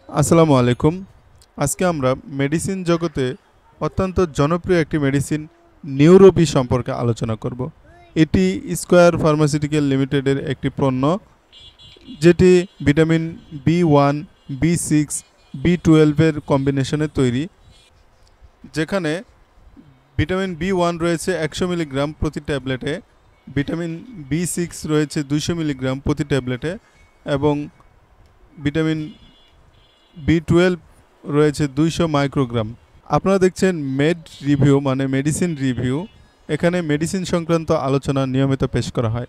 আসসালামু আলাইকুম। আজকে আমরা মেডিসিন জগতে অত্যন্ত জনপ্রিয় একটি মেডিসিন নিউরোবি সম্পর্কে আলোচনা করব। এটি স্কয়ার ফার্মাসিউটিক্যাল লিমিটেডের একটি পণ্য, যেটি ভিটামিন বি1, বি6, বি12 এর কম্বিনেশনে তৈরি। যেখানে ভিটামিন বি1 রয়েছে 100 মিলিগ্রাম প্রতি ট্যাবলেটে, ভিটামিন বি6 রয়েছে 200 মিলিগ্রাম প্রতি ট্যাবলেটে এবং ভিটামিন বি12 রয়েছে 200 মাইক্রোগ্রাম। আপনারা দেখছেন মেড রিভিউ মানে মেডিসিন রিভিউ। এখানে মেডিসিন সংক্রান্ত আলোচনা নিয়মিত পেশ করা হয়।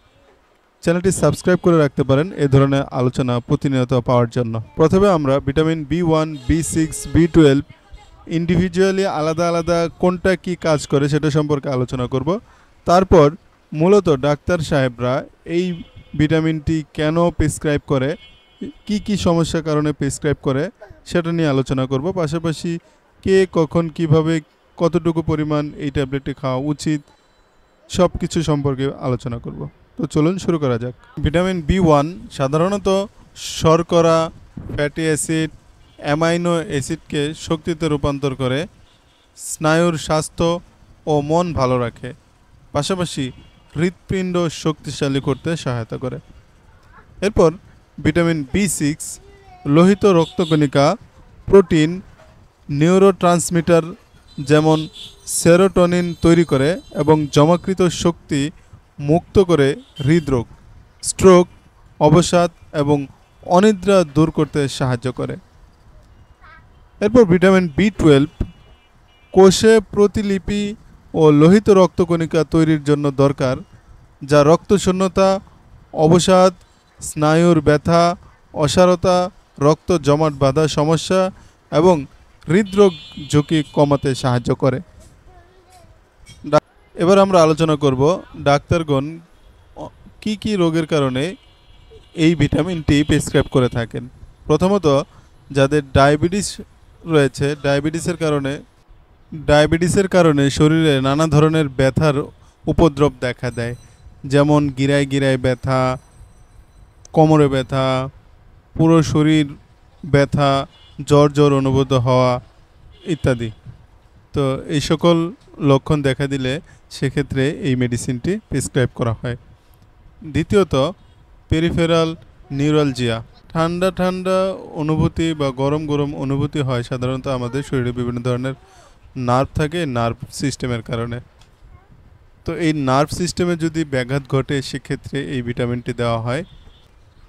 চ্যানেলটি সাবস্ক্রাইব করে রাখতে পারেন এ ধরনের আলোচনা প্রতিনিয়ত পাওয়ার জন্য। প্রথমে আমরা ভিটামিন বি1, বি6, বি12 ইন্ডিভিজুয়ালি আলাদা আলাদা কোনটা কি কাজ করে সেটা সম্পর্কে আলোচনা করব। তারপর মূলত ডাক্তার সাহেবরা এই ভিটামিনটি কেন প্রেসক্রাইব করে, কি কি সমস্যার কারণে প্রেসক্রাইব করে সেটা নিয়ে আলোচনা করব। পাশাপাশি কে কখন কিভাবে কতটুকু পরিমাণ এই ট্যাবলেটটি খাওয়া উচিত সব কিছু সম্পর্কে আলোচনা করব। তো চলুন শুরু করা যাক। ভিটামিন বি1 সাধারণত শর্করা, ফ্যাটি অ্যাসিড, অ্যামাইনো অ্যাসিডকে শক্তিতে রূপান্তর করে, স্নায়ুর স্বাস্থ্য ও মন ভালো রাখে। পাশাপাশি হৃৎপিণ্ড শক্তিশালী করতে সহায়তা করে। এরপর ভিটামিন বি6 লোহিত রক্তকণিকা, প্রোটিন, নিউরোট্রান্সমিটার যেমন সেরোটোনিন তৈরি করে এবং জমাকৃত শক্তি মুক্ত করে হৃদরোগ, স্ট্রোক, অবসাদ এবং অনিদ্রা দূর করতে সাহায্য করে। এরপর ভিটামিন বি12 কোষে প্রতিলিপি ও লোহিত রক্তকণিকা তৈরির জন্য দরকার, যা রক্তশূন্যতা, অবসাদ, স্নায়ুর ব্যথা, অসারতা, রক্ত জমাট বাঁধা সমস্যা এবং হৃদরোগ ঝুঁকি কমাতে সাহায্য করে। এবার আমরা আলোচনা করব ডাক্তারগণ কি কি রোগের কারণে এই ভিটামিনটি প্রেসক্রাইব করে থাকেন। প্রথমত, যাদের ডায়াবেটিস রয়েছে, ডায়াবেটিসের কারণে শরীরে নানা ধরনের ব্যথার উপদ্রব দেখা দেয়, যেমন গিরায় গিরায় ব্যথা, কোমরে ব্যথা, পুরো শরীর ব্যথা, জ্বর জ্বর অনুভূত হওয়া ইত্যাদি। তো এই সকল লক্ষণ দেখা দিলে সেক্ষেত্রে এই মেডিসিনটি প্রেসক্রাইব করা হয়। দ্বিতীয়ত, পেরিফেরাল নিউরালজিয়া, ঠান্ডা ঠান্ডা অনুভূতি বা গরম গরম অনুভূতি হয় সাধারণত আমাদের শরীরে বিভিন্ন ধরনের নার্ভ থাকে, নার্ভ সিস্টেমের কারণে। তো এই নার্ভ সিস্টেমে যদি ব্যাঘাত ঘটে সেক্ষেত্রে এই ভিটামিনটি দেওয়া হয়।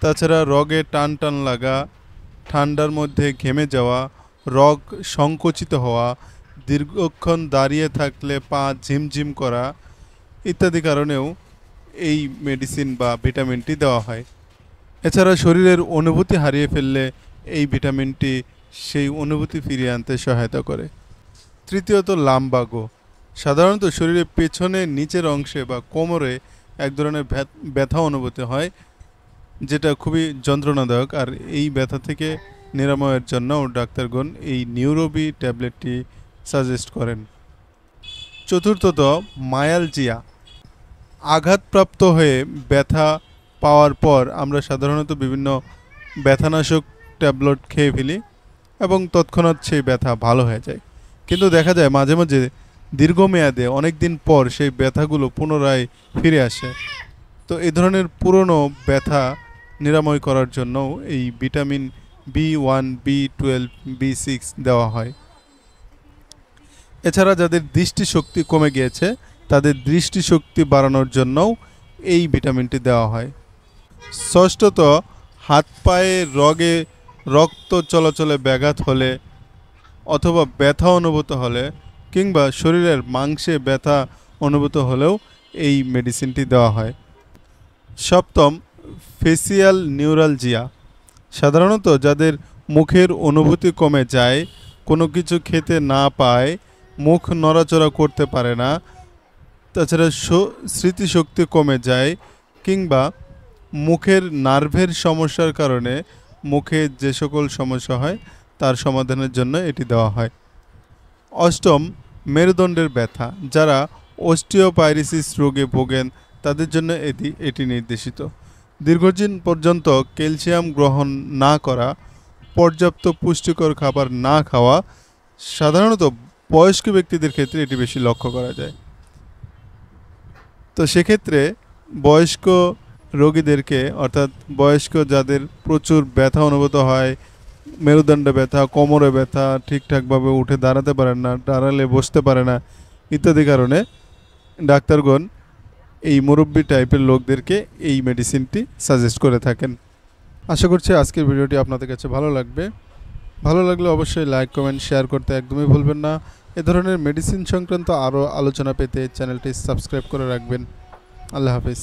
তাছাড়া রগে টান টান লাগা, ঠান্ডার মধ্যে ঘেমে যাওয়া, রগ সংকুচিত হওয়া, দীর্ঘক্ষণ দাঁড়িয়ে থাকলে পা ঝিমঝিম করা ইত্যাদি কারণেও এই মেডিসিন বা ভিটামিনটি দেওয়া হয়। এছাড়া শরীরের অনুভূতি হারিয়ে ফেললে এই ভিটামিনটি সেই অনুভূতি ফিরিয়ে আনতে সহায়তা করে। তৃতীয়ত, লাম্বাগো, সাধারণত শরীরের পেছনে নিচের অংশে বা কোমরে এক ধরনের ব্যথা অনুভূতি হয়, যেটা খুবই যন্ত্রণাদায়ক। আর এই ব্যথা থেকে নিরাময়ের জন্য ডাক্তারগণ এই নিউরোবি ট্যাবলেটটি সাজেস্ট করেন। চতুর্থত, মায়ালজিয়া, আঘাতপ্রাপ্ত হয়ে ব্যথা পাওয়ার পর আমরা সাধারণত বিভিন্ন ব্যথানাশক ট্যাবলেট খেয়ে ফেলি এবং তৎক্ষণাৎ সেই ব্যথা ভালো হয়ে যায়। কিন্তু দেখা যায় মাঝে মাঝে দীর্ঘমেয়াদে অনেক দিন পর সেই ব্যথাগুলো পুনরায় ফিরে আসে। তো এই ধরনের পুরনো ব্যথা নিরাময় করার জন্য এই ভিটামিন বি1, বি12, বি6 দেওয়া হয়। এছাড়া যাদের দৃষ্টিশক্তি কমে গিয়েছে তাদের দৃষ্টিশক্তি বাড়ানোর জন্যও এই ভিটামিনটি দেওয়া হয়। ষষ্ঠত, হাত পায়ে রগে রক্ত চলাচলে ব্যাঘাত হলে অথবা ব্যথা অনুভূত হলে কিংবা শরীরের মাংসে ব্যথা অনুভূত হলেও এই মেডিসিনটি দেওয়া হয়। সপ্তম, ফেসিয়াল নিউরালজিয়া, সাধারণত যাদের মুখের অনুভূতি কমে যায়, কোনো কিছু খেতে না পায়, মুখ নড়াচড়া করতে পারে না, তাছাড়া স্মৃতিশক্তি কমে যায় কিংবা মুখের নার্ভের সমস্যার কারণে মুখে যে সকল সমস্যা হয় তার সমাধানের জন্য এটি দেওয়া হয়। অষ্টম, মেরুদণ্ডের ব্যথা, যারা অস্টিওপাইরিসিস রোগে ভোগেন তাদের জন্য এটি নির্দেশিত। দীর্ঘদিন পর্যন্ত ক্যালসিয়াম গ্রহণ না করা, পর্যাপ্ত পুষ্টিকর খাবার না খাওয়া, সাধারণত বয়স্ক ব্যক্তিদের ক্ষেত্রে এটি বেশি লক্ষ্য করা যায়। তো সেক্ষেত্রে বয়স্ক রোগীদেরকে, অর্থাৎ বয়স্ক যাদের প্রচুর ব্যথা অনুভূত হয়, মেরুদণ্ডে ব্যথা, কোমরে ব্যথা, ঠিকঠাকভাবে উঠে দাঁড়াতে পারেন না, দাঁড়ালে বসতে পারে না ইত্যাদি কারণে ডাক্তারগণ এই মুরব্বি টাইপের লোকদেরকে এই মেডিসিনটি সাজেস্ট করে থাকেন। আশা করছি আজকের ভিডিওটি আপনাদের কাছে ভালো লাগবে। ভালো লাগলে অবশ্যই লাইক, কমেন্ট, শেয়ার করতে একদমই ভুলবেন না। এ ধরনের মেডিসিন সংক্রান্ত আরও আলোচনা পেতে চ্যানেলটি সাবস্ক্রাইব করে রাখবেন। আল্লাহ হাফিজ।